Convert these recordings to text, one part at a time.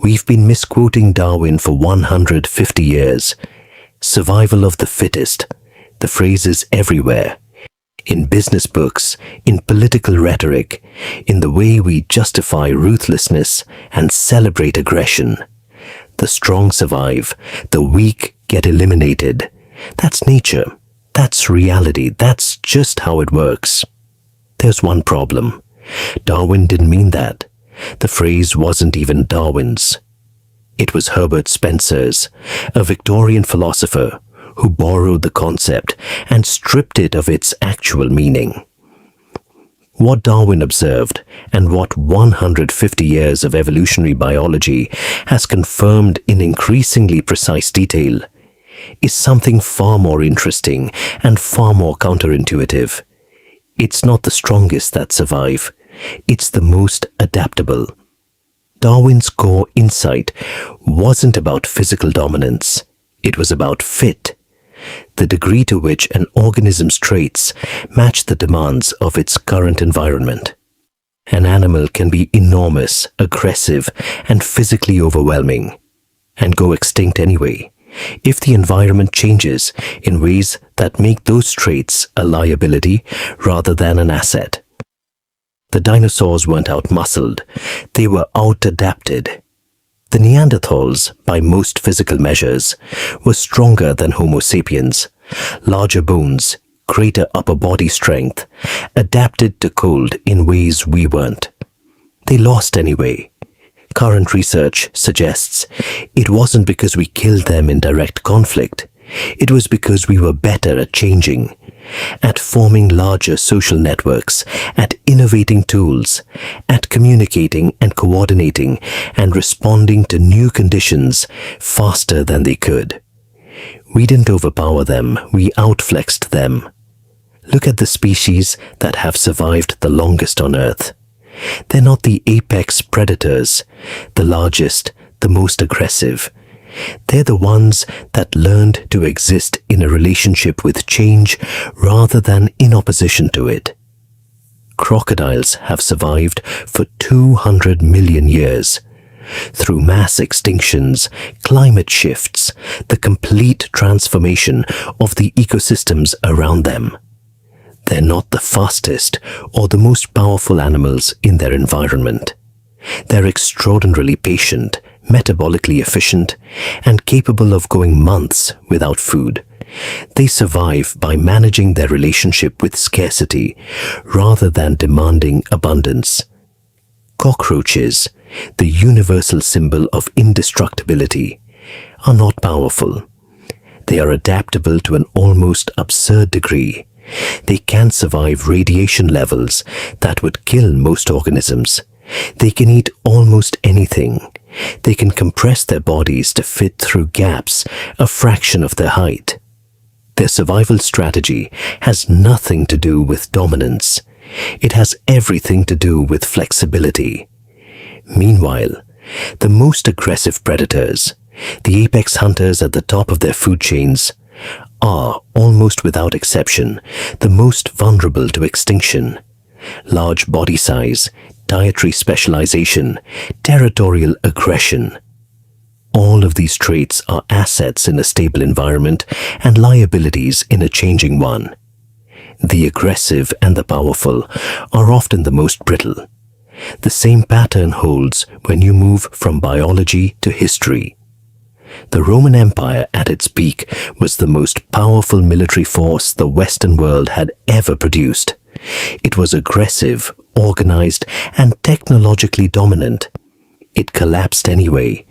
We've been misquoting Darwin for 150 years. Survival of the fittest. The phrase is everywhere. In business books, in political rhetoric, in the way we justify ruthlessness and celebrate aggression. The strong survive, the weak get eliminated. That's nature. That's reality. That's just how it works. There's one problem. Darwin didn't mean that. The phrase wasn't even Darwin's. It was Herbert Spencer's, a Victorian philosopher who borrowed the concept and stripped it of its actual meaning. What Darwin observed, and what 150 years of evolutionary biology has confirmed in increasingly precise detail, is something far more interesting and far more counterintuitive. It's not the strongest that survive, it's the most adaptable. Darwin's core insight wasn't about physical dominance, it was about fit, the degree to which an organism's traits match the demands of its current environment. An animal can be enormous, aggressive, and physically overwhelming, and go extinct anyway, if the environment changes in ways that make those traits a liability rather than an asset. The dinosaurs weren't out-muscled, they were out-adapted. The Neanderthals, by most physical measures, were stronger than Homo sapiens, larger bones, greater upper body strength, adapted to cold in ways we weren't. They lost anyway. Current research suggests it wasn't because we killed them in direct conflict. It was because we were better at changing, at forming larger social networks, at innovating tools, at communicating and coordinating and responding to new conditions faster than they could. We didn't overpower them, we outflexed them. Look at the species that have survived the longest on Earth. They're not the apex predators, the largest, the most aggressive. They're the ones that learned to exist in a relationship with change rather than in opposition to it. Crocodiles have survived for 200 million years. Through mass extinctions, climate shifts, the complete transformation of the ecosystems around them. They're not the fastest or the most powerful animals in their environment. They're extraordinarily patient, metabolically efficient, and capable of going months without food. They survive by managing their relationship with scarcity rather than demanding abundance. Cockroaches, the universal symbol of indestructibility, are not powerful. They are adaptable to an almost absurd degree. They can survive radiation levels that would kill most organisms. They can eat almost anything. They can compress their bodies to fit through gaps a fraction of their height. Their survival strategy has nothing to do with dominance. It has everything to do with flexibility. Meanwhile, the most aggressive predators, the apex hunters at the top of their food chains, are, almost without exception, the most vulnerable to extinction. Large body size, dietary specialization, territorial aggression. All of these traits are assets in a stable environment and liabilities in a changing one. The aggressive and the powerful are often the most brittle. The same pattern holds when you move from biology to history. The Roman Empire at its peak was the most powerful military force the Western world had ever produced. It was aggressive, organized, and technologically dominant. It collapsed anyway,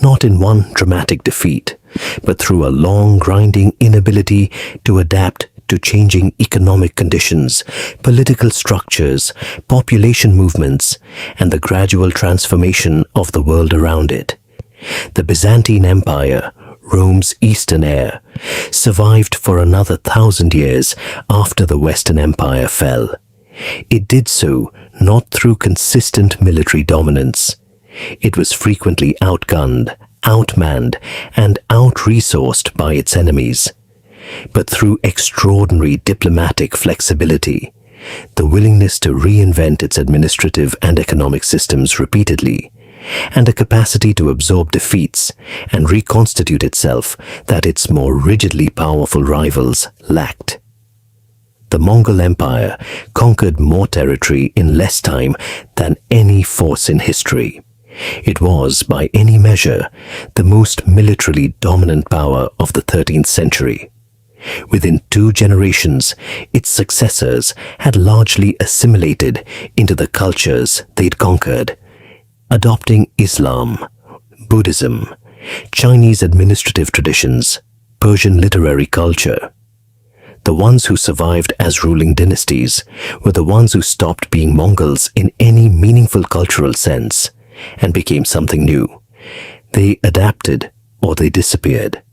not in one dramatic defeat, but through a long, grinding inability to adapt to changing economic conditions, political structures, population movements, and the gradual transformation of the world around it. The Byzantine Empire, Rome's eastern heir, survived for another 1,000 years after the Western Empire fell. It did so not through consistent military dominance. It was frequently outgunned, outmanned, and out-resourced by its enemies, but through extraordinary diplomatic flexibility, the willingness to reinvent its administrative and economic systems repeatedly, and a capacity to absorb defeats and reconstitute itself that its more rigidly powerful rivals lacked. The Mongol Empire conquered more territory in less time than any force in history. It was, by any measure, the most militarily dominant power of the 13th century. Within 2 generations, its successors had largely assimilated into the cultures they'd conquered, adopting Islam, Buddhism, Chinese administrative traditions, Persian literary culture. The ones who survived as ruling dynasties were the ones who stopped being Mongols in any meaningful cultural sense and became something new. They adapted or they disappeared.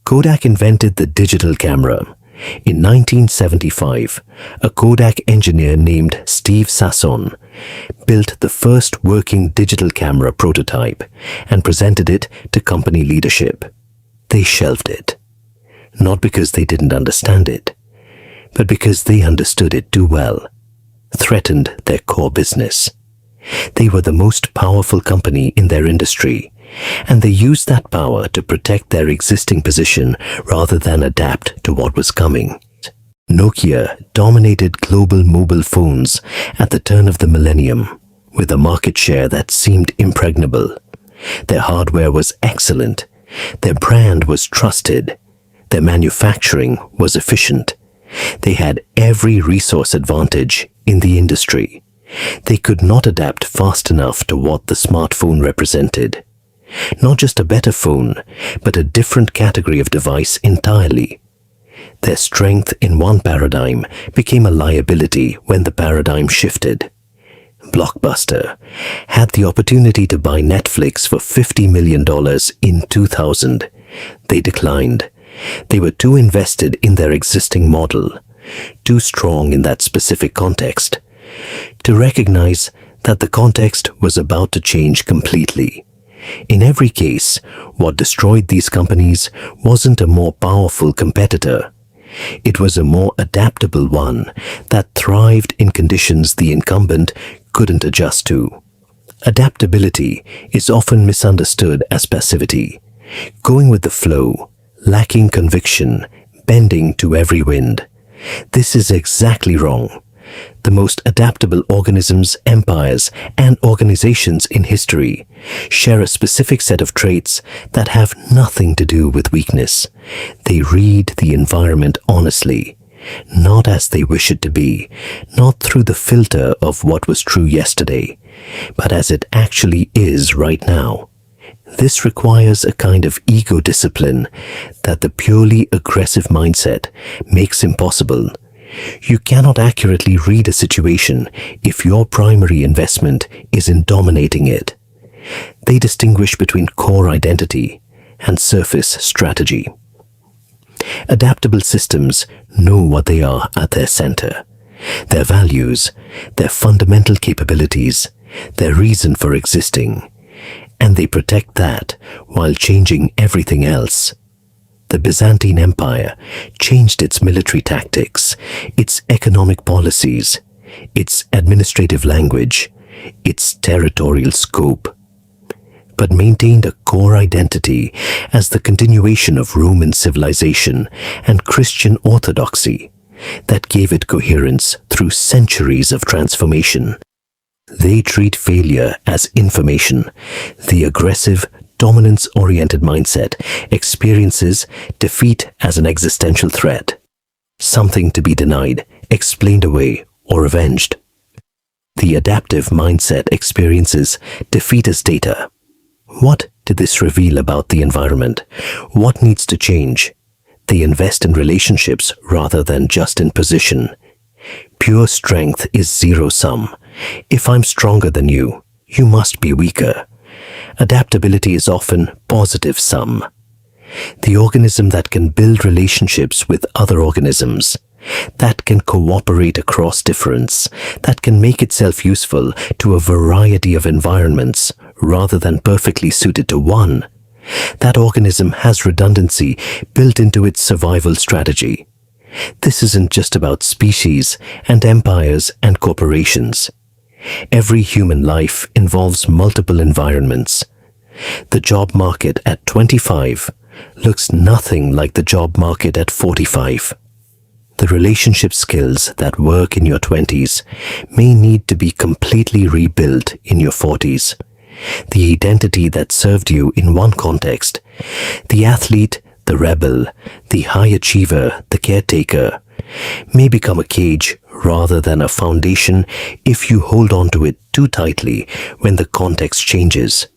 Kodak invented the digital camera. In 1975, a Kodak engineer named Steve Sasson built the first working digital camera prototype and presented it to company leadership. They shelved it. Not because they didn't understand it, but because they understood it too well, threatened their core business. They were the most powerful company in their industry, and they used that power to protect their existing position rather than adapt to what was coming. Nokia dominated global mobile phones at the turn of the millennium, with a market share that seemed impregnable. Their hardware was excellent, their brand was trusted, their manufacturing was efficient. They had every resource advantage in the industry. They could not adapt fast enough to what the smartphone represented. Not just a better phone, but a different category of device entirely. Their strength in one paradigm became a liability when the paradigm shifted. Blockbuster had the opportunity to buy Netflix for $50 million in 2000. They declined. They were too invested in their existing model, too strong in that specific context, to recognize that the context was about to change completely. In every case, what destroyed these companies wasn't a more powerful competitor. It was a more adaptable one that thrived in conditions the incumbent couldn't adjust to. Adaptability is often misunderstood as passivity, going with the flow, lacking conviction, bending to every wind. This is exactly wrong. The most adaptable organisms, empires, and organizations in history share a specific set of traits that have nothing to do with weakness. They read the environment honestly, not as they wish it to be, not through the filter of what was true yesterday, but as it actually is right now. This requires a kind of ego discipline that the purely aggressive mindset makes impossible. You cannot accurately read a situation if your primary investment is in dominating it. They distinguish between core identity and surface strategy. Adaptable systems know what they are at their center, their values, their fundamental capabilities, their reason for existing, and they protect that while changing everything else. The Byzantine Empire changed its military tactics, its economic policies, its administrative language, its territorial scope, but maintained a core identity as the continuation of Roman civilization and Christian orthodoxy that gave it coherence through centuries of transformation. They treat failure as information. The aggressive, dominance-oriented mindset experiences defeat as an existential threat, something to be denied, explained away, or avenged. The adaptive mindset experiences defeat as data. What did this reveal about the environment? What needs to change? They invest in relationships rather than just in position. Pure strength is zero-sum. If I'm stronger than you, you must be weaker. Adaptability is often positive-sum. The organism that can build relationships with other organisms, that can cooperate across difference, that can make itself useful to a variety of environments rather than perfectly suited to one, that organism has redundancy built into its survival strategy. This isn't just about species and empires and corporations. Every human life involves multiple environments. The job market at 25 looks nothing like the job market at 45. The relationship skills that work in your 20s may need to be completely rebuilt in your 40s. The identity that served you in one context, the athlete, the rebel, the high achiever, the caretaker, may become a cage rather than a foundation if you hold on to it too tightly when the context changes.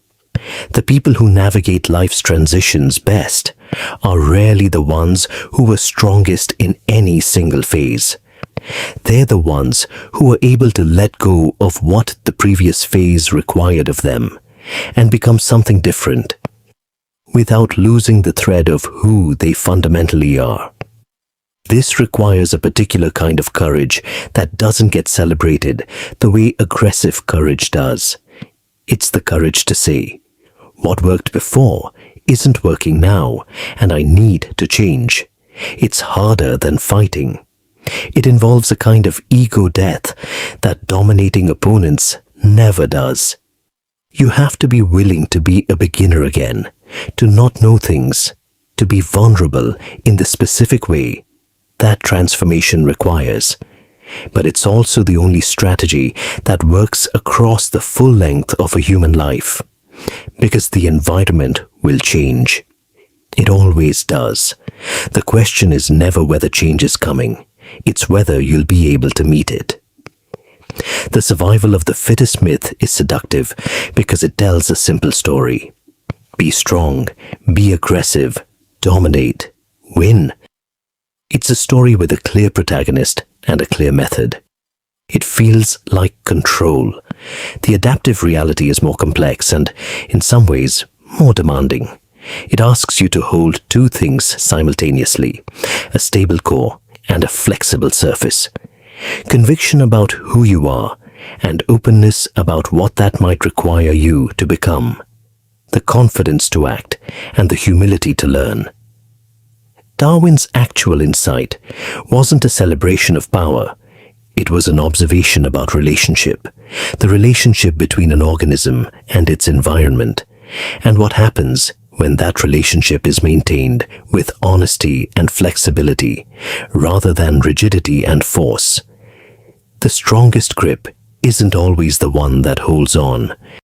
The people who navigate life's transitions best are rarely the ones who were strongest in any single phase. They're the ones who are able to let go of what the previous phase required of them and become something different, without losing the thread of who they fundamentally are. This requires a particular kind of courage that doesn't get celebrated the way aggressive courage does. It's the courage to say, what worked before isn't working now, and I need to change. It's harder than fighting. It involves a kind of ego death that dominating opponents never does. You have to be willing to be a beginner again, to not know things, to be vulnerable in the specific way that transformation requires. But it's also the only strategy that works across the full length of a human life, because the environment will change. It always does. The question is never whether change is coming, it's whether you'll be able to meet it. The survival of the fittest myth is seductive because it tells a simple story. Be strong, be aggressive, dominate, win. It's a story with a clear protagonist and a clear method. It feels like control. The adaptive reality is more complex and, in some ways, more demanding. It asks you to hold two things simultaneously, a stable core and a flexible surface. Conviction about who you are and openness about what that might require you to become. The confidence to act and the humility to learn. Darwin's actual insight wasn't a celebration of power. It was an observation about relationship, the relationship between an organism and its environment, and what happens when that relationship is maintained with honesty and flexibility rather than rigidity and force. The strongest grip isn't always the one that holds on.